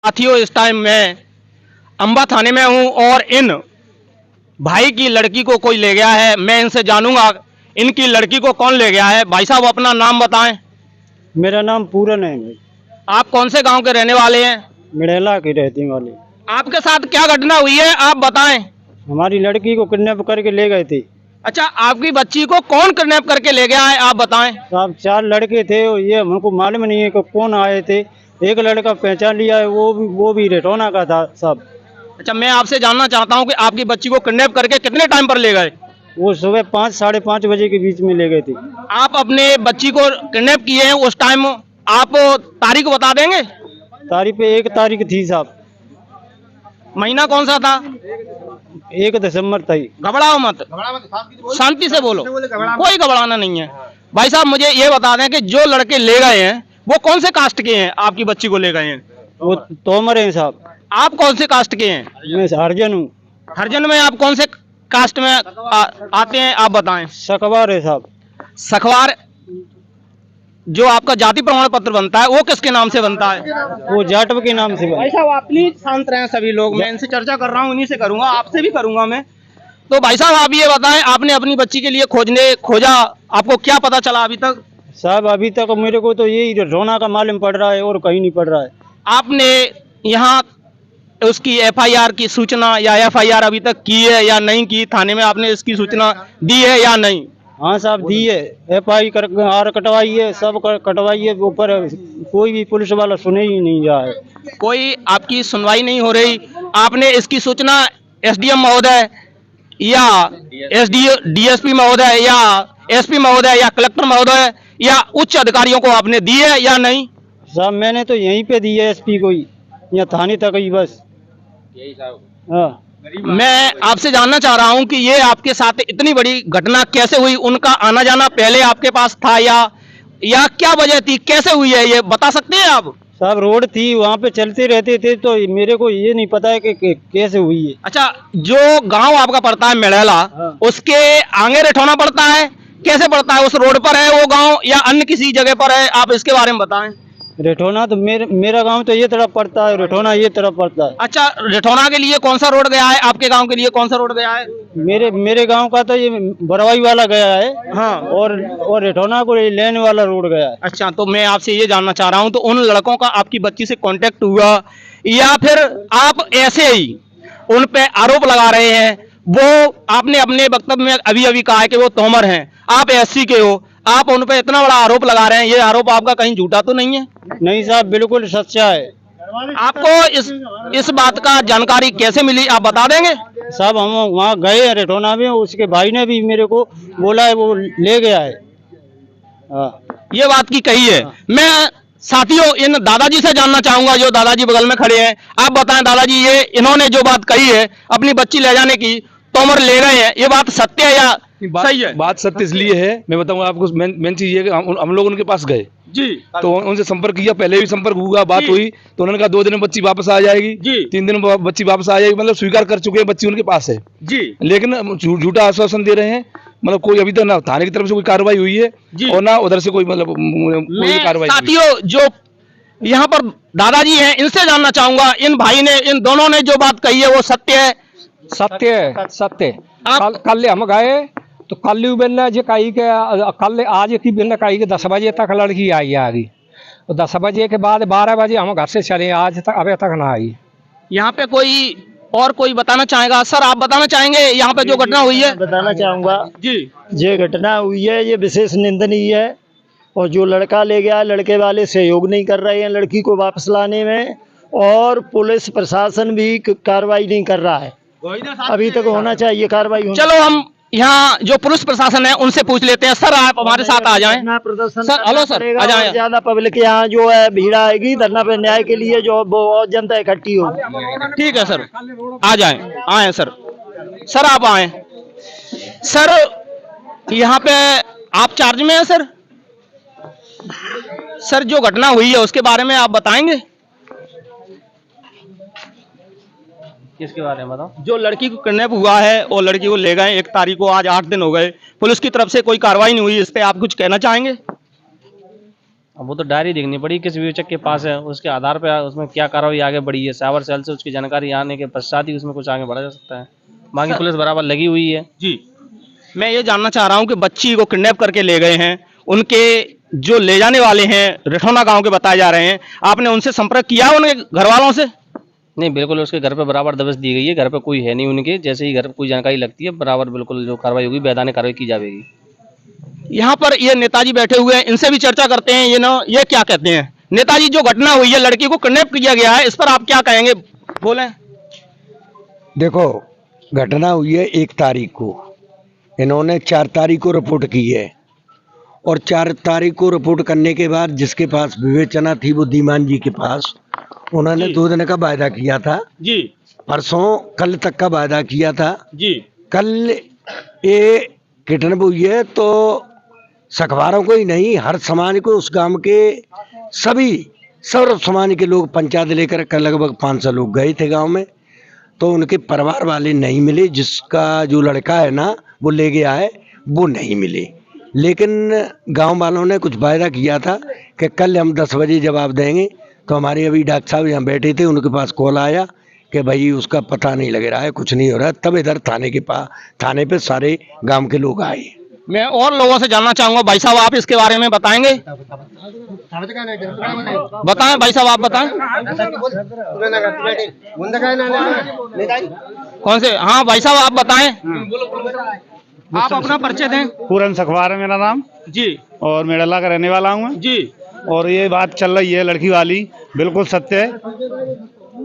साथियों, इस टाइम मैं अंबा थाने में हूं और इन भाई की लड़की को कोई ले गया है। मैं इनसे जानूंगा इनकी लड़की को कौन ले गया है। भाई साहब, अपना नाम बताएं। मेरा नाम पूरन है भाई। आप कौन से गांव के रहने वाले हैं? मिड़ेला की रहती वाली। आपके साथ क्या घटना हुई है, आप बताएं। हमारी लड़की को किडनैप करके ले गए थे। अच्छा, आपकी बच्ची को कौन किडनैप करके ले गया है, आप बताएं। साहब 4 लड़के थे, ये हमको मालूम नहीं है कि कौन आए थे। एक लड़का पहचान लिया है, वो भी रेटोना का था साहब। अच्छा, मैं आपसे जानना चाहता हूं कि आपकी बच्ची को किडनैप करके कितने टाइम पर ले गए? वो सुबह 5 साढ़े 5 बजे के बीच में ले गए थे। आप अपने बच्ची को किडनैप किए हैं, उस टाइम आप तारीख बता देंगे? तारीख पे 1 तारीख थी साहब। महीना कौन सा था? 1 दिसंबर था। घबराओ मत, शांति से बोलो, कोई घबराना नहीं है। भाई साहब, मुझे ये बता दें कि जो लड़के ले गए हैं वो कौन से कास्ट के हैं? आपकी बच्ची को ले गए हैं वो तोमर है साहब। आप कौन से कास्ट के हैं? मैं हरिजन हूँ। हरिजन में आप कौन से कास्ट में आते हैं, आप बताएं। सकवार है साहब। सखवार। जो आपका जाति प्रमाण पत्र बनता है वो किसके नाम से बनता है? वो जाटव के नाम से बना। भाई साहब, आप प्लीज शांत रहें सभी लोग। मैं इनसे चर्चा कर रहा हूँ, इन्हीं से करूंगा, आपसे भी करूंगा मैं। तो भाई साहब, आप ये बताएं, आपने अपनी बच्ची के लिए खोजा, आपको क्या पता चला अभी तक? साहब अभी तक मेरे को तो यही रोना का मालूम पड़ रहा है और कहीं नहीं पड़ रहा है। आपने यहाँ उसकी एफआईआर की सूचना या एफआईआर अभी तक की है या नहीं की? थाने में आपने इसकी सूचना दी है या नहीं? हाँ साहब दी है, एफआईआर कटवाई है, सब कटवाई है। ऊपर कोई भी पुलिस वाला सुने ही नहीं रहा है। कोई आपकी सुनवाई नहीं हो रही। आपने इसकी सूचना एसडीएम महोदय या डीएसपी महोदय या एसपी महोदय या कलेक्टर महोदय या उच्च अधिकारियों को आपने दी है या नहीं? साहब मैंने तो यहीं पे दी है, एसपी को ही, या थाने तक ही बस। यही साहब। हाँ, मैं आपसे जानना चाह रहा हूं कि ये आपके साथ इतनी बड़ी घटना कैसे हुई? उनका आना जाना पहले आपके पास था या क्या वजह थी, कैसे हुई है, ये बता सकते हैं आप? साहब रोड थी, वहाँ पे चलते रहते थे, तो मेरे को ये नहीं पता है कि कैसे हुई है। अच्छा, जो गांव आपका पड़ता है मिड़ेला, हाँ। उसके आगे रेठौना पड़ता है, कैसे पड़ता है? उस रोड पर है वो गांव या अन्य किसी जगह पर है? आप इसके बारे में बताएं। रेठौना तो मेरा गांव तो ये तरफ पड़ता है, रेठौना ये तरफ पड़ता है। अच्छा, रेठौना के लिए कौन सा रोड गया है? आपके गांव के लिए कौन सा रोड गया है? मेरे गांव का तो ये बरवाई वाला गया है। हाँ। और रेठौना को लेन वाला रोड गया है। अच्छा, तो मैं आपसे ये जानना चाह रहा हूँ, तो उन लड़कों का आपकी बच्ची से कांटेक्ट हुआ या फिर आप ऐसे ही उन पे आरोप लगा रहे हैं? वो आपने अपने वक्तव्य में अभी अभी कहा है कि वो तोमर हैं, आप एससी के हो, आप उन पे इतना बड़ा आरोप लगा रहे हैं, ये आरोप आपका कहीं झूठा तो नहीं है? नहीं साहब, बिल्कुल सच्चा है। आपको इस बात का जानकारी कैसे मिली, आप बता देंगे? साहब हम वहाँ गए हैं रेठौना में, उसके भाई ने भी मेरे को बोला है, वो ले गया है। हाँ। ये बात की कही है। मैं साथियों इन दादाजी से जानना चाहूंगा, जो दादाजी बगल में खड़े हैं। आप बताएं दादाजी, ये इन्होंने जो बात कही है अपनी बच्ची ले जाने की, तोमर ले गए हैं, ये बात सत्य है या सही है? बात सत्य इसलिए है, मैं बताऊंगा आपको। मेन चीज ये कि हम लोग उनके पास गए जी, तो उनसे संपर्क किया, पहले भी संपर्क हुआ, बात हुई, तो उन्होंने कहा 2 दिन में बच्ची वापस आ जाएगी जी। 3 दिन में बच्ची वापस आ जाएगी, मतलब स्वीकार कर चुके हैं, बच्ची उनके पास है जी। लेकिन झूठा आश्वासन दे रहे हैं। मतलब कोई अभी तक ना थाने की तरफ से कोई कार्रवाई हुई है जी। और ना उधर से कोई मतलब कोई कार्रवाई। साथियों, जो यहाँ पर दादाजी हैं, इनसे जानना चाहूंगा, इन भाई ने, इन दोनों ने जो बात कही है वो सत्य है? सत्य है, सत्य। आप कल हम गए तो कल बिन्ना जे कही के कल आज की बिन्ना कही के 10 बजे तक लड़की आई आगी, तो 10 बजे के बाद 12 बजे हम घर से चले, आज तक अभी तक ना आई। यहाँ पे कोई बताना चाहेगा? सर, आप बताना चाहेंगे यहाँ पे जो घटना हुई है? बताना चाहूँगा जी। ये घटना हुई है, ये विशेष निंदनीय है। और जो लड़का ले गया, लड़के वाले सहयोग नहीं कर रहे हैं लड़की को वापस लाने में, और पुलिस प्रशासन भी कार्रवाई नहीं कर रहा है। अभी तक होना चाहिए कार्रवाई। चलो हम यहाँ जो पुलिस प्रशासन है उनसे पूछ लेते हैं। सर, आप हमारे साथ आ जाएं। प्रदर्शन सर, हेलो सर, आ जाएं। ज्यादा पब्लिक यहाँ जो है भीड़ आएगी धरना पे न्याय के लिए, जो बहुत जनता इकट्ठी होगी। ठीक है सर, आ जाएं, आए सर। सर आप आए। सर, यहाँ पे आप चार्ज में हैं सर? सर, जो घटना हुई है उसके बारे में आप बताएंगे? किसके बारे में बताओ? जो लड़की को किडनैप हुआ है और लड़की को ले गए 1 तारीख को, आज 8 दिन हो गए, पुलिस की तरफ से कोई कार्रवाई नहीं हुई, इस पे आप कुछ कहना चाहेंगे? अब वो तो डायरी देखनी पड़ी किस विवेचक के पास है, उसके आधार पर उसमें क्या कार्रवाई आगे बढ़ी है, साइबर सेल से उसकी जानकारी आने के पश्चात ही उसमें कुछ आगे बढ़ा जा सकता है। बाकी पुलिस बराबर लगी हुई है। जी, मैं ये जानना चाह रहा हूँ कि बच्ची को किडनैप करके ले गए हैं, उनके जो ले जाने वाले हैं रिठौना गांव के बताए जा रहे हैं, आपने उनसे संपर्क किया उनके घर वालों से? नहीं, बिल्कुल उसके घर पे बराबर दबिश दी गई है, घर पे कोई है नहीं उनके, जैसे ही घर पे कोई जानकारी लगती है बराबर बिल्कुल जो कार्रवाई होगी वैधानिक कार्रवाई की जाएगी। यहाँ पर ये नेताजी बैठे हुए हैं, इनसे भी चर्चा करते हैं। ये क्या कहते हैं? नेताजी, जो घटना हुई है, लड़की को किडनैप किया गया है, इस पर आप क्या कहेंगे? बोलें। देखो, घटना हुई है 1 तारीख को, इन्होंने 4 तारीख को रिपोर्ट की है और 4 तारीख को रिपोर्ट करने के बाद जिसके पास विवेचना थी वो दीमान जी के पास, उन्होंने 2 दिन का वायदा किया था जी, परसों कल तक का वायदा किया था जी। कल ये किडनैप हुई है तो सखबारों को ही नहीं हर समाज को, उस गांव के सभी सर्व समाज के लोग पंचायत लेकर कल लगभग 500 लोग गए थे गांव में, तो उनके परिवार वाले नहीं मिले। जिसका जो लड़का है ना वो ले गया है, वो नहीं मिले। लेकिन गांव वालों ने कुछ वायदा किया था कि कल हम 10 बजे जवाब देंगे। तो हमारे अभी डॉक्टर साहब यहाँ बैठे थे, उनके पास कॉल आया कि भाई उसका पता नहीं लग रहा है, कुछ नहीं हो रहा है। तब इधर थाने पे सारे गांव के लोग आए। मैं और लोगों से जानना चाहूंगा। भाई साहब, आप इसके बारे में बताएंगे? बताएं भाई साहब, आप बताएं। कौन से? हाँ भाई साहब, आप बताएं। आप अपना परिचय दें। पूरन सखवार है मेरा नाम जी, और मेडला का रहने वाला हूँ मैं जी। और ये बात चल रही है लड़की वाली, बिल्कुल सत्य है।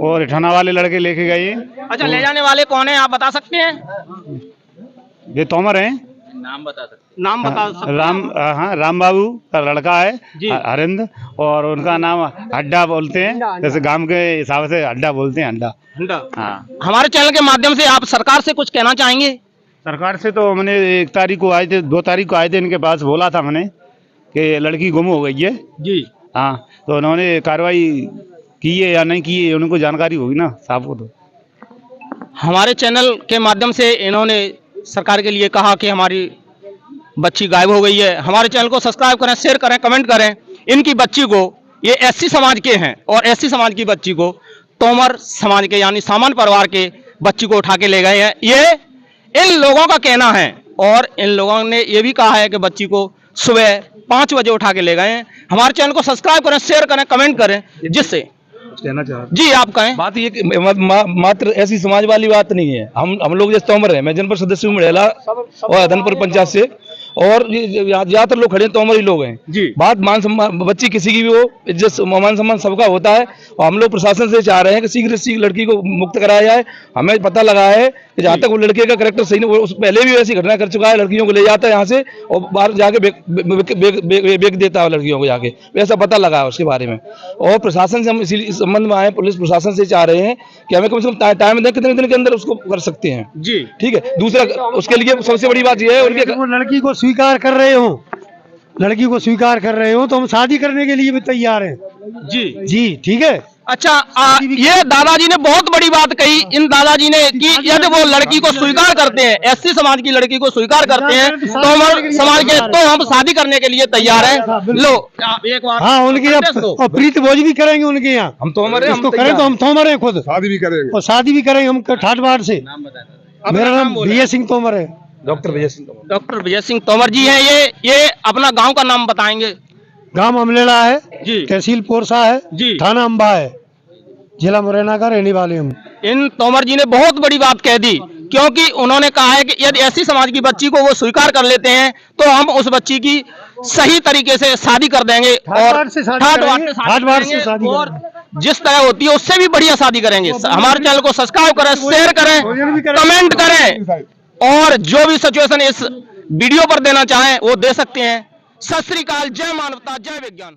और रिठाना वाले लड़के लेके गए। अच्छा, ले जाने वाले कौन है, आप बता सकते हैं? ये तोमर हैं। नाम बता सकते हैं? राम बाबू का लड़का है जी। हरिंद, और उनका नाम अड्डा बोलते हैं, जैसे गांव के हिसाब से अड्डा बोलते हैं, अड्डा। हाँ। हमारे चैनल के माध्यम से आप सरकार से कुछ कहना चाहेंगे? सरकार से तो मैंने 1 तारीख को आए थे, 2 तारीख को आए थे, इनके पास बोला था मैंने कि लड़की गुम हो गई है जी। हाँ, तो उन्होंने कार्रवाई की है या नहीं की है, उनको जानकारी होगी ना साहब को। तो हमारे चैनल के माध्यम से इन्होंने सरकार के लिए कहा कि हमारी बच्ची गायब हो गई है। हमारे चैनल को सब्सक्राइब करें, शेयर करें, कमेंट करें। इनकी बच्ची को, ये एससी समाज के हैं और एससी समाज की बच्ची को तोमर समाज के यानी सामान्य परिवार के बच्ची को उठा के ले गए हैं, ये इन लोगों का कहना है। और इन लोगों ने ये भी कहा है कि बच्ची को सुबह 5 बजे उठा के ले गए हैं। हमारे चैनल को सब्सक्राइब करें, शेयर करें, कमेंट करें, जिससे कहना चाह जी आप कहें। बात ये कि मात्र ऐसी समाज वाली बात नहीं है। हम लोग जैसे तोमर है, मैं जनपद सदस्य हूँ मड़ेला और अदनपुर पंचायत से, और ज्यादातर लोग खड़े तोमर ही लोग हैं जी। बात मान सम्मान, बच्ची किसी की भी हो, इज्जत मान सम्मान सबका होता है। और हम लोग प्रशासन से चाह रहे हैं कि शीघ्र से शीघ्र लड़की को मुक्त कराया जाए। हमें पता लगा है कि जहाँ तक वो लड़के का कैरेक्टर सही नहीं, पहले भी ऐसी घटना कर चुका है, लड़कियों को ले जाता है यहाँ से और बाहर जाके बेच देता है लड़कियों को जाके, ऐसा पता लगा है उसके बारे में। और प्रशासन से हम इस संबंध में आए, पुलिस प्रशासन से चाह रहे हैं कि हमें कम से कम टाइम दें, कितने दिन के अंदर उसको कर सकते हैं जी। ठीक है। दूसरा, उसके लिए सबसे बड़ी बात यह है उनके वो लड़की को स्वीकार कर रहे हो, लड़की को स्वीकार कर रहे हो तो हम शादी करने के लिए भी तैयार हैं जी। जी, ठीक है। अच्छा, ये दादाजी ने बहुत बड़ी बात कही। इन दादाजी ने कि यदि वो लड़की को स्वीकार करते हैं, एससी समाज की लड़की को स्वीकार करते हैं, तो हम समाज के, तो हम शादी करने के लिए तैयार हैं। लो एक बार, हाँ, उनके यहाँ प्रीत भोज भी करेंगे उनके यहाँ। हम तोमर हैं, इसको करें तो हम तोमर हैं खुद, शादी भी करेंगे और शादी भी करेंगे हम ठाठवाड़ से। मेरा नाम विजय सिंह तोमर है। डॉक्टर विजय सिंह तोमर। डॉक्टर विजय सिंह तोमर जी हैं। ये अपना गांव का नाम बताएंगे? गांव अमलेड़ा है जी, तहसील पोरसा है जी, थाना अम्बा है, जिला मुरैना का रहने वाले हम। इन तोमर जी ने बहुत बड़ी बात कह दी, क्योंकि उन्होंने कहा है कि यदि ऐसी समाज की बच्ची को वो स्वीकार कर लेते हैं तो हम उस बच्ची की सही तरीके से शादी कर देंगे और ठाठवाड़ से शादी और जिस तरह होती है उससे भी बढ़िया शादी करेंगे। हमारे चैनल को सब्सक्राइब करें, शेयर करें, कमेंट करें, और जो भी सिचुएशन इस वीडियो पर देना चाहें वो दे सकते हैं। सत श्री अकाल, जय मानवता, जय विज्ञान।